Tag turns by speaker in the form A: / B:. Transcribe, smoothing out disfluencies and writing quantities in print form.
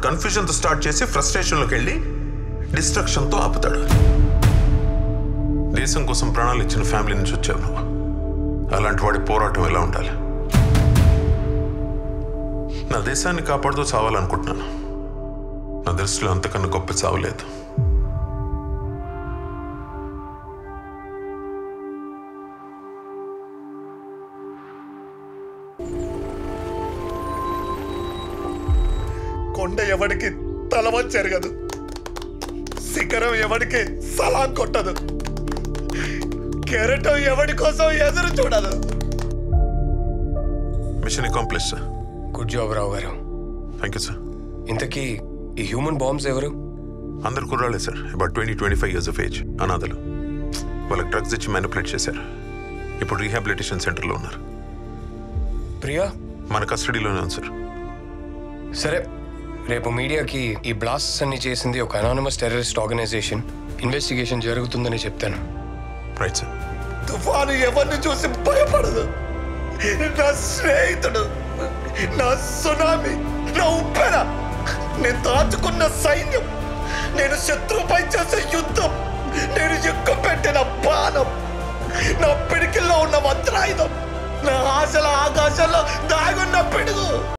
A: కన్ఫ్యూజన్తో start చేసి ఫ్రస్ట్రేషన్లోకి వెళ్ళి డిస్ట్రక్షన్తో ఆపుతాడు. దేశం కోసం ప్రాణాలు ఇచ్చిన ఫ్యామిలీ నుంచి వచ్చావు నువ్వు. అలాంటి వాడి పోరాటం ఎలా ఉండాలి? నా దేశాన్ని కాపాడుతూ చావాలనుకుంటున్నాను. నా దృష్టిలో అంతకన్నా గొప్ప చావలేదు.
B: కొండ ఎవడికి తలవం జరగదు, శిఖరం ఎవడికి సలాం కొట్టదు, కెరటం ఎవడి కోసం ఎదురు చూడదు.
A: Mission accomplish sir.
C: Good job Rao గారు.
A: Thank you sir.
C: ఇంతకీ ఈ హ్యూమన్ బాంబ్స్ ఎవరు?
A: అందరు కుర్రాలే sir. About 20-25 years of age. అనాథలు. వాళ్ళకి డ్రగ్స్ ఇచ్చి మ్యానిపులేట్ చేశారు. ఇప్పుడు రీహాబిలిటేషన్ సెంటర్లో ఉన్నారు.
C: ప్రియా
A: మన కస్టడీలోనే ఉంది సార్.
C: సరే, రేపు మీడియాకి ఈ బ్లాస్ట్స్ అన్ని చేసింది ఒక అనానిమస్ టెర్రరిస్ట్ ఆర్గనైజేషన్, ఇన్వెస్టిగేషన్ జరుగుతుందని చెప్తాను.
A: Right sir.
B: తుఫాను ఎవరిని చూసి భయపడదు. నా స్నేహితుడు, నా సునామీ, నా ఉప్పెన, నేను దాచుకున్న సైన్యం, నేను శత్రువుపై చేసే యుద్ధం, నేను ఎక్కుపెట్టిన బాణం, నా పిడికిల్లో ఉన్న వజ్రాయుధం, నా ఆశల ఆకాశంలో దాగున్న పిడుగు.